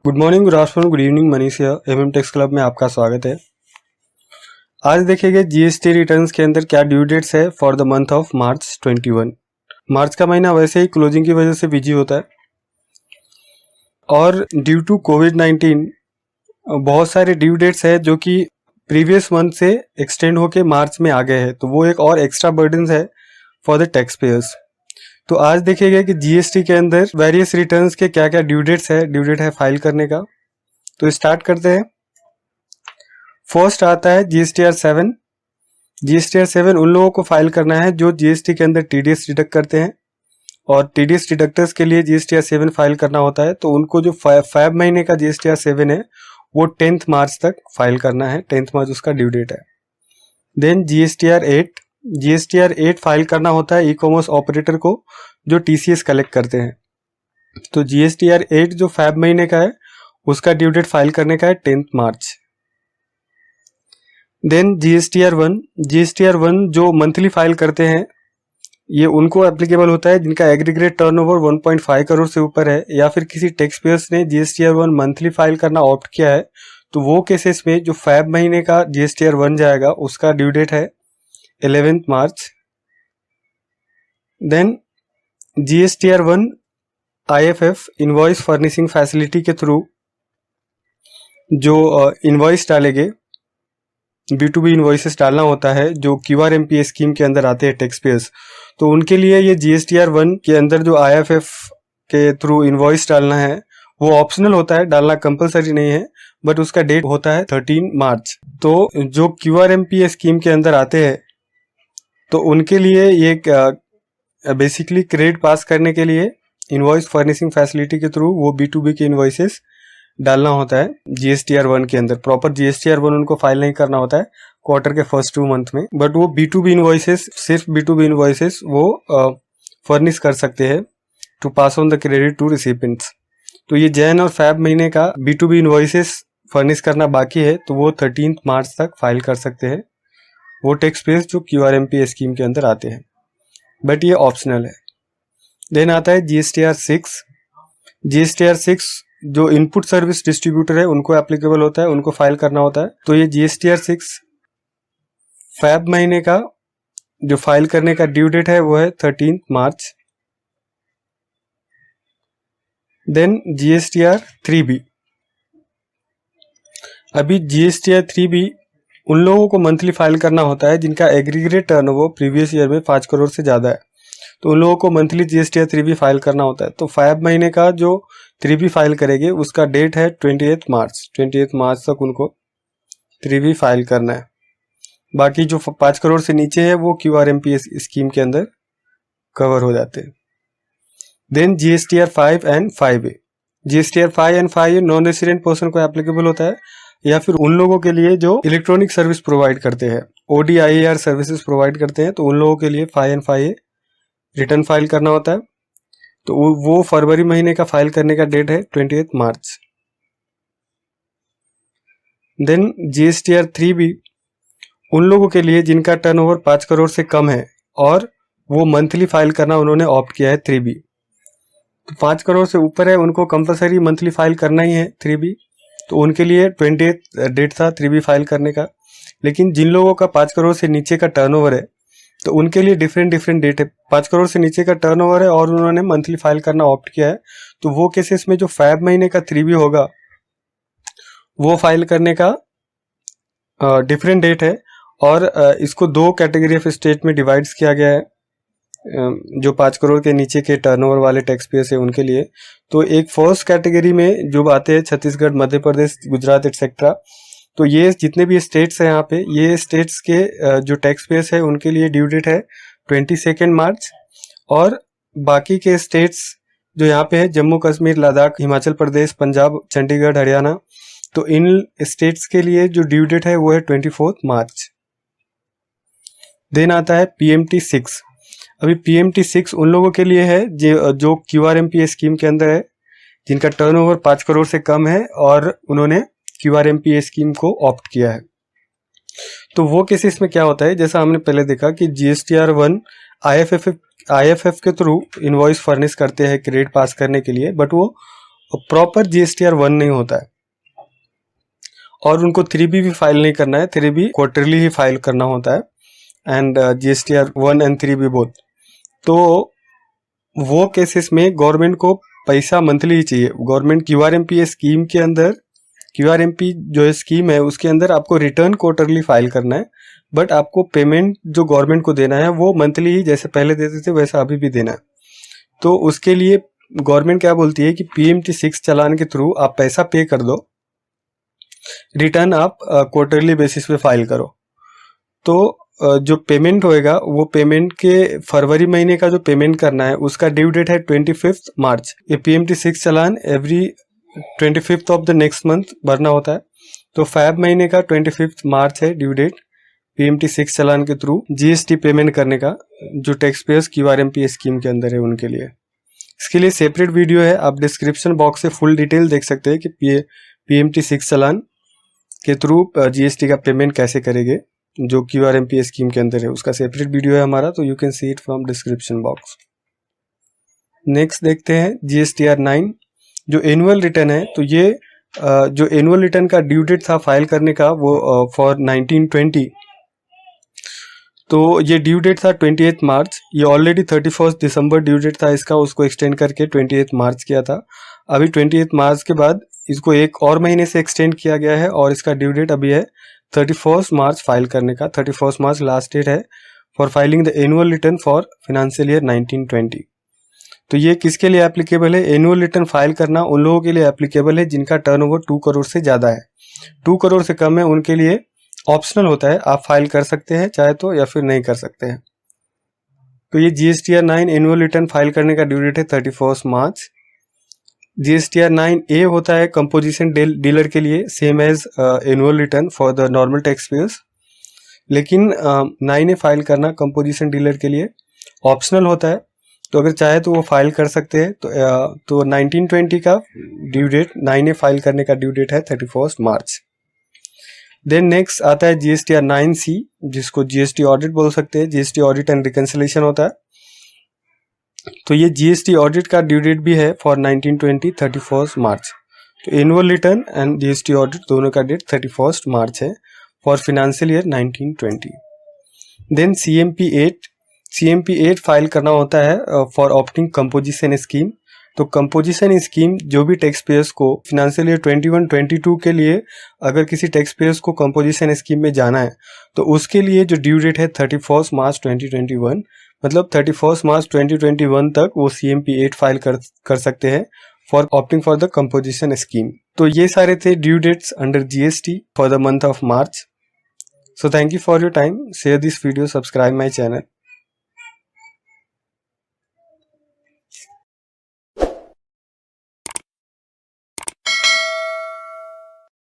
Good morning, good afternoon, good evening. Manish MM tax club में आपका स्वागत है। आज देखेंगे जीएसटी रिटर्न्स के अंदर क्या ड्यू डेट्स है फॉर द मंथ ऑफ मार्च 21। मार्च का महीना वैसे ही क्लोजिंग की वजह से बिजी होता है और ड्यू टू कोविड-19 बहुत सारे ड्यू डेट्स है जो कि प्रीवियस मंथ से एक्सटेंड होके मार्च में आ गए हैं, तो वो एक और एक्स्ट्रा बर्डन है फॉर द टैक्स पेयर्स। तो आज देखेंगे कि जीएसटी के अंदर वेरियस रिटर्न्स के क्या क्या ड्यू डेट है फाइल करने का। तो स्टार्ट करते हैं। फर्स्ट आता है जीएसटीआर 7। जीएसटीआर 7 उन लोगों को फाइल करना है जो जीएसटी के अंदर टीडीएस डिडक्ट करते हैं, और टीडीएस डिडक्टर्स के लिए जीएसटीआर 7 फाइल करना होता है। तो उनको जो फैब महीने का जीएसटीआर 7 है वो 10th मार्च तक फाइल करना है। 10th मार्च उसका ड्यू डेट है। देन जीएसटीआर 8 फाइल करना होता है ई कॉमर्स ऑपरेटर को जो टीसीएस कलेक्ट करते हैं। तो जीएसटीआर 8 जो फैब महीने का है उसका ड्यू डेट फाइल करने का है 10th मार्च। देन जीएसटीआर 1 जो मंथली फाइल करते हैं ये उनको एप्लीकेबल होता है जिनका एग्रीगेट टर्नओवर 1.5 करोड़ से ऊपर है, या फिर किसी टैक्स पेयर्स ने जीएसटीआर 1 मंथली फाइल करना ऑप्ट किया है। तो वो केसेस में जो फैब महीने का जीएसटीआर 1 जाएगा उसका ड्यू डेट है 11th March. Then GSTR 1 IFF invoice furnishing facility के थ्रू जो इनवॉइस डालेंगे, B2B इनवॉइसेस डालना होता है जो QRMP स्कीम के अंदर आते हैं टैक्स पेयर्स। तो उनके लिए ये जीएसटीआर 1 के अंदर जो आईएफएफ के थ्रू इनवॉइस डालना है वो ऑप्शनल होता है, डालना कंपलसरी नहीं है, बट उसका डेट होता है 13 मार्च। तो जो QRMP स्कीम के अंदर आते हैं तो उनके लिए ये बेसिकली क्रेडिट पास करने के लिए इनवॉइस फर्निशिंग फैसिलिटी के थ्रू वो B2B के इनवॉइसेस डालना होता है जीएसटीआर 1 के अंदर। प्रॉपर जीएसटीआर 1 उनको फाइल नहीं करना होता है क्वार्टर के फर्स्ट 2 मंथ में, बट वो B2B इनवॉइसेस वो फर्निश कर सकते हैं to pass on the credit to recipients. तो ये जैन और फैब महीने का B2B इनवॉइसेस फर्निश करना बाकी है, तो वो 13th मार्च तक फाइल कर सकते हैं वो टैक्स पेयर्स जो QRMP स्कीम के अंदर आते हैं, बट ये ऑप्शनल है। देन आता है जीएसटीआर 6 जो इनपुट सर्विस डिस्ट्रीब्यूटर है उनको एप्लीकेबल होता है, उनको फाइल करना होता है। तो ये जीएसटीआर 6 फैब महीने का जो फाइल करने का ड्यू डेट है वो है 13th मार्च। Then GSTR 3B। अभी जीएसटीआर 3B उन लोगों को मंथली फाइल करना होता है जिनका एग्रीगेट टर्नओवर प्रीवियस ईयर में 5 करोड़ से ज्यादा है। तो उन लोगों को मंथली जीएसटीआर 3B फाइल करना होता है। तो फैब महीने का जो 3B फाइल करेंगे उसका डेट है 28th मार्च तक उनको 3B फाइल करना है। बाकी जो 5 करोड़ से नीचे है वो QRMP स्कीम के अंदर कवर हो जाते हैं। Then GSTR 5 and 5A। GSTR 5 and 5A non resident person को एप्लीकेबल होता है, या फिर उन लोगों के लिए जो इलेक्ट्रॉनिक सर्विस प्रोवाइड करते हैं, ODIAR सर्विसेज प्रोवाइड करते हैं, तो उन लोगों के लिए 5 एंड 5A रिटर्न फाइल करना होता है। तो वो फरवरी महीने का फाइल करने का डेट है 28th मार्च। देन जीएसटीआर 3B उन लोगों के लिए जिनका टर्नओवर 5 करोड़ से कम है और वो मंथली फाइल करना उन्होंने ऑप्ट किया है 3B। तो 5 करोड़ से ऊपर है उनको कंपलसरी मंथली फाइल करना ही है 3B। तो उनके लिए 28th डेट था 3B फाइल करने का। लेकिन जिन लोगों का 5 करोड़ से नीचे का टर्नओवर है तो उनके लिए डिफरेंट डेट है। 5 करोड़ से नीचे का टर्नओवर है और उन्होंने मंथली फाइल करना ऑप्ट किया है, तो वो केसेस में जो फैब महीने का 3B होगा वो फाइल करने का डिफरेंट डेट है। और इसको 2 कैटेगरी ऑफ स्टेट में डिवाइड्स किया गया है जो 5 करोड़ के नीचे के टर्नओवर वाले टैक्स पेयर्स है उनके लिए। तो एक फर्स्ट कैटेगरी में जो आते हैं छत्तीसगढ़, मध्य प्रदेश, गुजरात एक्सेट्रा, तो ये जितने भी स्टेट्स हैं यहाँ पे, ये स्टेट्स के जो टैक्स पेयर्स है उनके लिए ड्यू डेट है 22 मार्च। और बाकी के स्टेट्स जो यहाँ पे है जम्मू कश्मीर, लद्दाख, हिमाचल प्रदेश, पंजाब, चंडीगढ़, हरियाणा, तो इन स्टेट्स के लिए जो ड्यू डेट है वो है 24 मार्च। देन आता है PMT 6। अभी PMT 6 उन लोगों के लिए है जो QRMP स्कीम के अंदर है जिनका टर्नओवर 5 करोड़ से कम है और उन्होंने QRMP स्कीम को ऑप्ट किया है। तो वो केसेस में क्या होता है, जैसा हमने पहले देखा कि जीएसटीआर 1 आईएफएफ के थ्रू इनवॉइस फर्निश करते हैं क्रेडिट पास करने के लिए, बट वो प्रॉपर GSTR 1 नहीं होता है, और उनको 3B भी फाइल नहीं करना है, 3B क्वार्टरली ही फाइल करना होता है, and GSTR 1 and 3B both. तो वो केसेस में गवर्नमेंट को पैसा मंथली ही चाहिए। गवर्नमेंट QRMP स्कीम के अंदर, QRMP जो स्कीम है उसके अंदर आपको रिटर्न क्वार्टरली फाइल करना है, बट आपको पेमेंट जो गवर्नमेंट को देना है वो मंथली ही, जैसे पहले देते थे वैसा अभी भी देना है। तो उसके लिए गवर्नमेंट क्या बोलती है कि PMT6 चालान के थ्रू आप पैसा पे कर दो, रिटर्न आप क्वार्टरली बेसिस पे फाइल करो। तो जो पेमेंट होएगा वो पेमेंट के फरवरी महीने का जो पेमेंट करना है उसका ड्यू डेट है 25 मार्च। ये PMT6 challan every 25 of the next month भरना होता है। तो फैब महीने का 25 मार्च है ड्यू डेट PMT6 चालान के थ्रू GST पेमेंट करने का, जो टैक्स पेयर्स QRMP स्कीम के अंदर है उनके लिए। इसके लिए सेपरेट वीडियो है, आप डिस्क्रिप्शन बॉक्स से फुल डिटेल देख सकते हैं कि PMT6 चालान के थ्रू GST का पेमेंट कैसे करेंगे, जो QRMP स्कीम के अंदर है। उसका सेपरेट वीडियो है हमारा, तो you can see it from description box. Next देखते हैं GSTR 9 जो एनुअल रिटर्न है। तो ये जो एनुअल रिटर्न का ड्यू डेट था फाइल करने का वो फॉर 1920, तो ये ड्यू डेट था 28 मार्च। ये ऑलरेडी 31 दिसंबर ड्यू डेट था इसका, उसको एक्सटेंड करके 28 मार्च किया था। अभी 28 मार्च के बाद इसको एक और महीने से एक्सटेंड किया गया है, और इसका ड्यू डेट अभी है 31 मार्च फाइल करने का। 31 मार्च लास्ट डेट है for filing the annual return for financial year 1920। तो ये किसके लिए एप्लीकेबल है? एनुअल रिटर्न फाइल करना उन लोगों के लिए एप्लीकेबल है जिनका टर्नओवर 2 करोड़ से ज़्यादा है। 2 करोड़ से कम है उनके लिए ऑप्शनल होता है, आप फाइल कर सकते हैं चाहे तो, या फिर नहीं कर सकते हैं। तो ये GSTR 9 एनुअल रिटर्न फाइल करने का ड्यू डेट है 31 मार्च। GSTR 9A होता है कंपोजिशन डीलर के लिए, same as annual return for the normal tax payers, लेकिन 9A फाइल करना कंपोजिशन डीलर के लिए ऑप्शनल होता है। तो अगर चाहे तो वो फाइल कर सकते हैं। तो 1920 का ड्यू डेट, 9A फाइल करने का ड्यू डेट है 31 मार्च। देन नेक्स्ट आता है GSTR 9C जिसको GST ऑडिट बोल सकते हैं। GST ऑडिट एंड रिकंसिलेशन होता है। तो ये GST ऑडिट का ड्यू डेट भी है फॉर 1920 31 मार्च। तो annual return and GST audit दोनों का डेट 31 मार्च है for financial year 1920। Then CMP 8 file करना होता है फॉर ऑप्टिंग कंपोजिशन स्कीम। तो कंपोजिशन स्कीम जो भी टैक्स पेयर्स को फिनेंशियल ईयर 21-22 के लिए अगर किसी टैक्स पेयर्स को कंपोजिशन स्कीम में जाना है तो उसके लिए जो ड्यू डेट है 31 मार्च 2021, मतलब 31 मार्च 2021 तक वो CMP 8 फाइल कर सकते हैं for opting for the composition scheme. तो ये सारे थे due dates under GST for the month of March. So thank you for your time. Share this video, subscribe my channel.